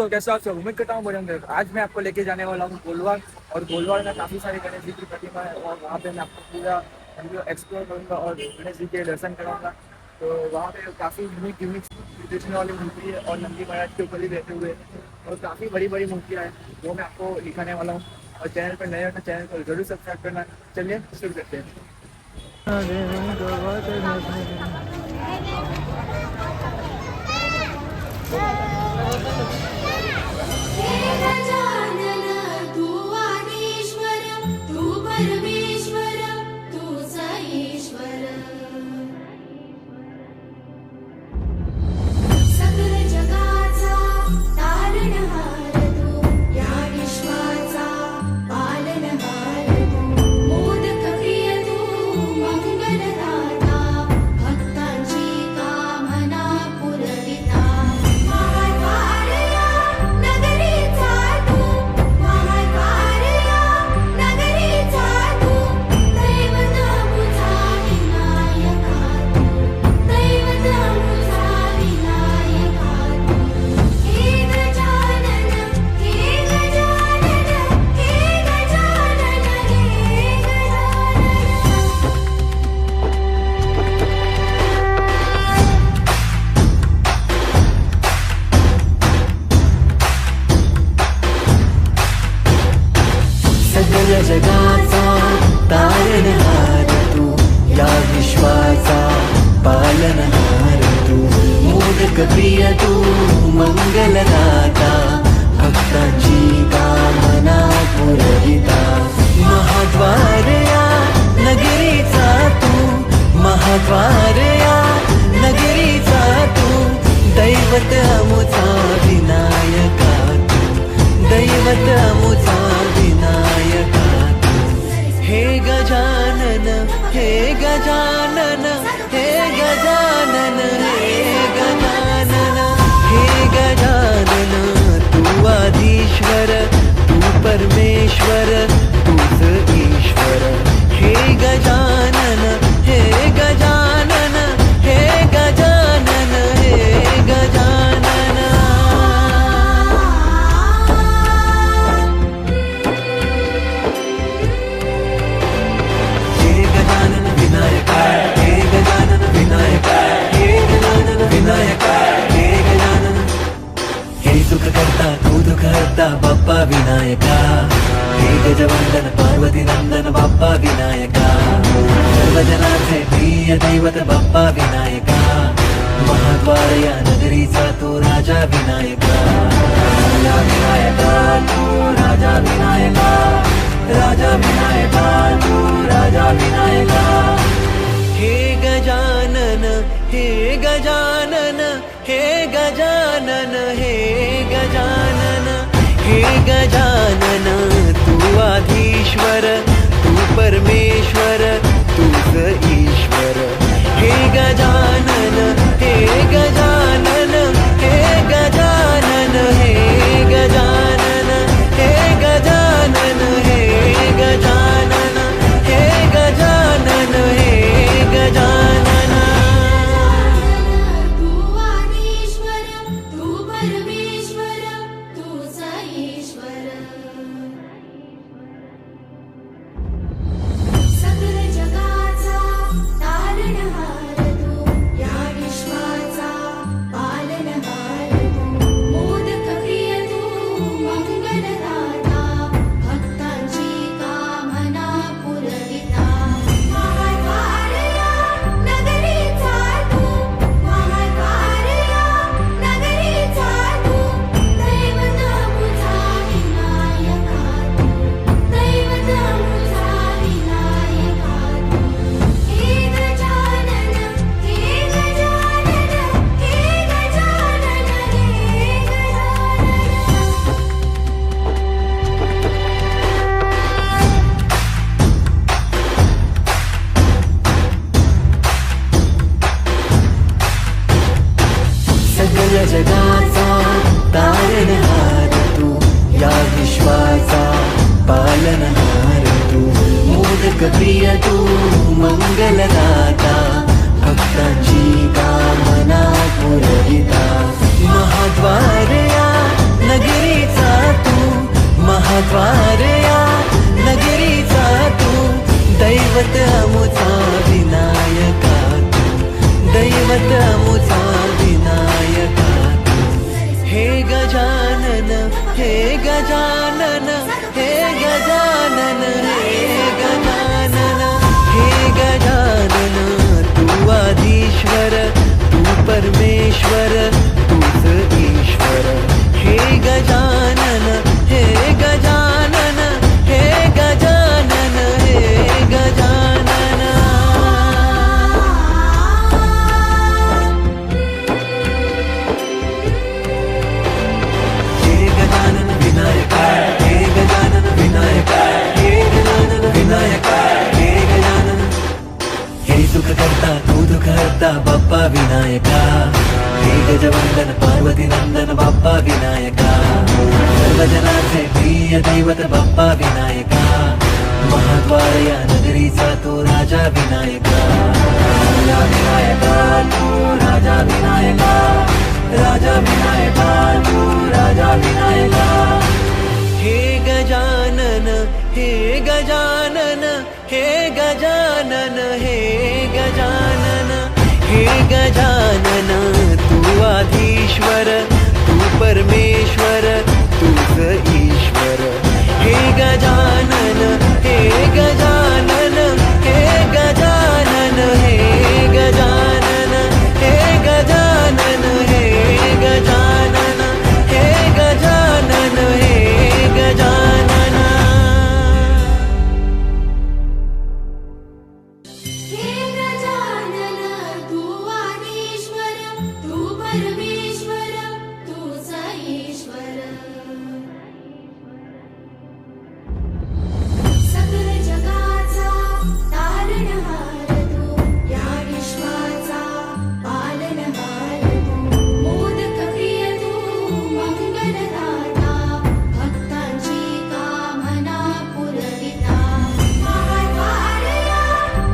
दोस्तों, कैसे आप सब? उम्मीद करता हूँ बढ़िया होंगे। आज मैं आपको लेके जाने वाला हूँ गोलवार। और गोलवार में काफ़ी सारे गणेश जी की प्रतिमा है और वहाँ पे मैं आपको पूरा मंदिर एक्सप्लोर करूँगा और गणेश जी के दर्शन कराऊंगा। तो वहाँ पे काफ़ी यूनिक यूनिक दिखने वाली मूर्ति है और नंदी महाराज के ऊपर ही बैठे हुए और काफ़ी बड़ी बड़ी मूर्तियाँ हैं, वो मैं आपको दिखाने वाला हूँ। और चैनल पर नए हो तो चैनल को जरूर सब्सक्राइब करना। चलिए शुरू करते हैं। गजानन तू आदिश्वर तू परमेश्वर तू ईश्वर सकल जगाचा तारणहार तू या विश्वाचा पालनहार तू मोदक प्रिय तू मंगलदाता भक्तांची कामना पुरविता महाद्वारया नगरीचा तू महाद्वारया नगरीचा तू दैवत मुझा विनायका तू दैवत मुझा विनायका तू हे गजानन हे गजानन हे गजानन हे सकल जगाचा तारणहार तू या विश्वाचा पालनहार तू मोदक प्रिय तू मंगलदाता भक्तांची कामना पुरविता महाद्वारया नगरीचा तू महाद्वारया नगरीचा तू दैवत अमुचा विनायका तू दैवत अमुचा विनायका तू हे गजानन हे गजानन हे गजानन हे गजानन हे गजानन तू आधीश्वर तू परमेश्वर तूच ईश्वर हे गजानन हे गजानन हे गजानन हे गजानन हे गजानन विनायका हे गजानन विनायका हे गजानन विनायका हे गजानन हे सुख करता तू दुःख हरता बाप्पा विनायका हे गजवंदन पार्वती नंदन बाप्पा विनायका सर्वजनांचे प्रिय दैवत बाप्पा विनायका महाद्वारया नगरीचा तू राजा विनायका राजा विनायका तू राजा विनायका राजा विनायका तू राजा विनायका हे गजानन हे गजानन हे गजानन हे गजानन हे गजानन तू आधीश्वर तू परमेश्वर तूच ईश्वर हे गजानन हे गजानन हे गजानन हे गजानन हे गजानन हे गजानन हे गजानन हे गजानन तू आदिश्वर तू परमेश्वर तू ईश्वर सकल जगाचा तारणहार तू या विश्वाचा पालनहार तू मोदक प्रिय तू मंगलदाता भक्तांची कामना पुरविता महाद्वारया नगरीचा तू महाद्वारया नगरीचा तू दैवत मुझा विनायका तू दैवत मुझा विनायका तू हे गजानन हे गजानन हे गजानन हे गजानन सकल जगाचा तारणहार तू या विश्वाचा पालनहार तू मोदक प्रिय तू मंगलदाता भक्तांची कामना पुरविता महाद्वारया महाद्वार या नगरीचा तू दैवत अमुचा विनायका तू दैवत अमुचा विनायका तू हे गजानन हे गजानन हे गजानन हे गजानन हे गजानन तू आधीश्वर तू परमेश्वर तूच ईश्वर हे गजानन हे गजानन हे गजानन हे गजानन हे गजानन विनायका हे गजानन विनायका हे गजानन विनायका हे गजानन हे सुख करता तू दुःख हरता बाप्पा विनायका हे गजवंदन पार्वती नंदन बाप्पा विनायका सर्वजनांचे प्रिय दैवत बाप्पा विनायका महाद्वार या नगरीचा तो राजा विनायका राजा विनायका तू राजा विनायका राजा विनायका तू राजा विनायका हे गजानन हे गजानन हे गजानन हे गजानन हे गजानन तू आधीश्वर तू परमेश्वर तूच ईश्वर हे गजानन हे गजानन हे गजानन हे गजानन हे गजानन हे गजानन हे गजानन हे गजानन हे गजानन तू आदिश्वर तू परमेश्वर तूच ईश्वर सकल जगाचा तारणहार तू या विश्वाचा पालनहार तू मोदक प्रिय तू मंगलदाता भक्तांची कामना पुरविता महाद्वार या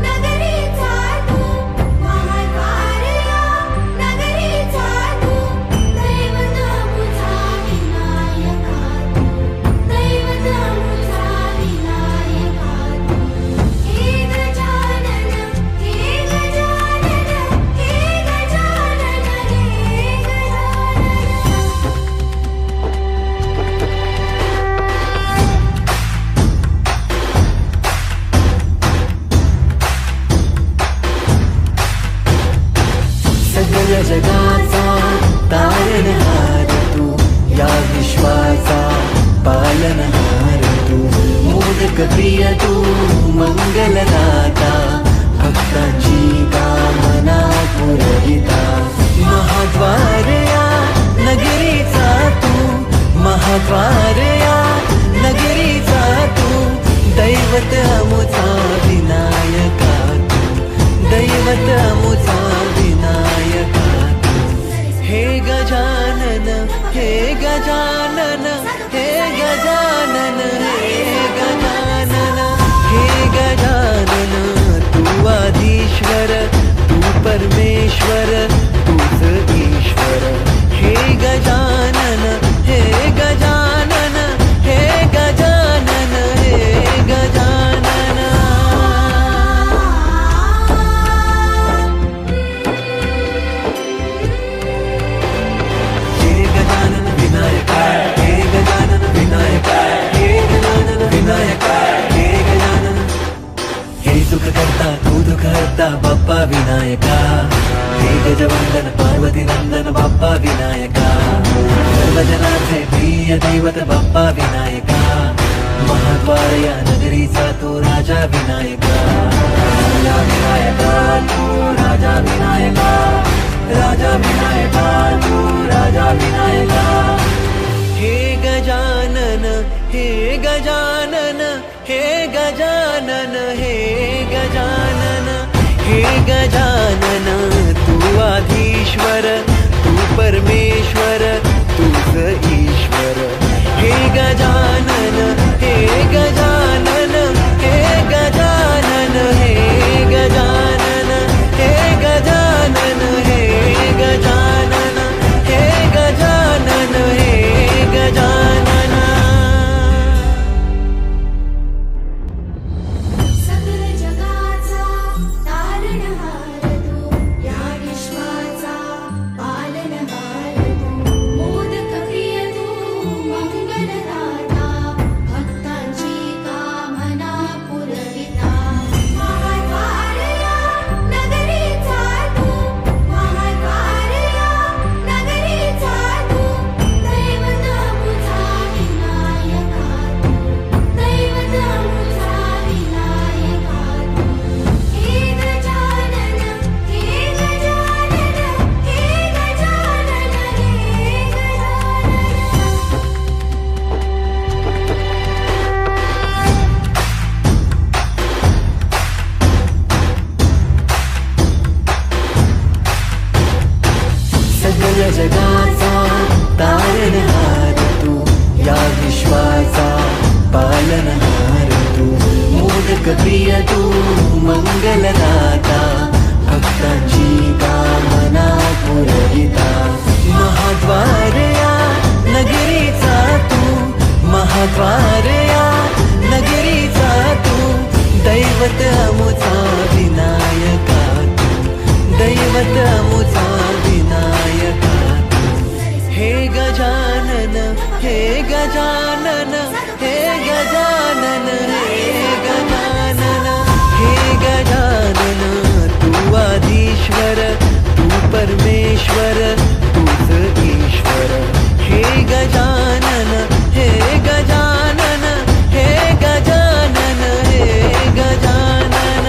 नगरीचा तू महाद्वार या नगरीचा तू दैवत अमुचा विनायका तू दैवत अमुचा विनायका तू हे गजानन हे गजानन हे गजानन हे गजानन सकल जगाचा तारणहार तू या विश्वाचा पालनहार तू मोदक प्रिय तू मंगलदाता भक्तांची कामना पुरविता महाद्वार या नगरीचा तू महाद्वार या नगरीचा तू दैवत अमुचा विनायका तू दैवत अमुचा विनायका तू हे गजानन हे गजानन हे गजानन हे गजानन हे गजानन तू आधीश्वर तू परमेश्वर तूच ईश्वर हे गजानन हे गजानन हे गजानन हे गजानन हे गजानन विनायका हे गजानन विनायका हे गजानन विनायका हे गजानन हे सुख करता तू दुःख हरता बाप्पा विनायका हे गजवंदन पार्वती नंदन बाप्पा विनायका सर्वजनांचे प्रिय दैवत बाप्पा विनायका महाद्वार या नगरीचा तो राजा विनायका राजा विनायका तू राजा विनायका राजा विनायका तू राजा विनायका हे गजानन हे गजानन हे गजानन हे गजानन हे गजानन तू आधीश्वर तू परमेश्वर तूच ईश्वर हे गजानन हे गजानन हे गजानन हे गजानन हे गजानन हे गजानन हे गजानन हे गजानन जगाचा तारणहार तू, या विश्वाचा पालनहार तू, मोदक प्रिय तू मंगलदाता, भक्तांची कामना पुरविता, महाद्वार या नगरीचा तू, महाद्वार या नगरीचा तू, दैवत अमुचा विनायका तू, दैवत अमुचा विनायका तू. हे गजानन, हे गजानन, हे गजानन, हे गजानन, हे गजानन, तू आधीश्वर, तू परमेश्वर, तूच ईश्वर. हे गजानन, हे गजानन, हे गजानन, हे गजानन.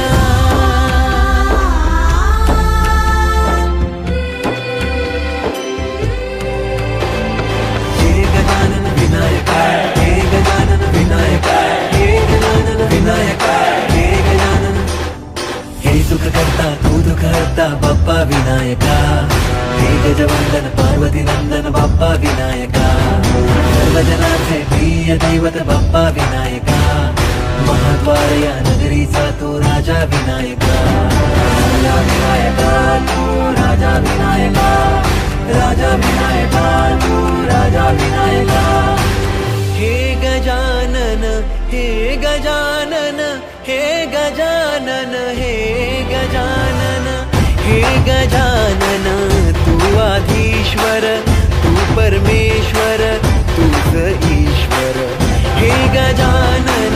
हे गजानन विनायका, हे गजानन विनायका, हे गजानन विनायका, हे गजानन. हे सुख करता तू दुःख हरता बाप्पा विनायका, हे गजवंदन पार्वती नंदन बाप्पा विनायका, सर्वजनाचे प्रिय दैवत बाप्पा विनायका, महाद्वार या नगरीचा तू राजा विनायका, राजा विनायका तू राजा विनायका, राजा विनायका तू राजा विनायका. हे गजानन, हे गजानन, हे गजानन, हे गजानन, हे गजानन, तू आधीश्वर, तू परमेश्वर, तूच ईश्वर. हे गजानन,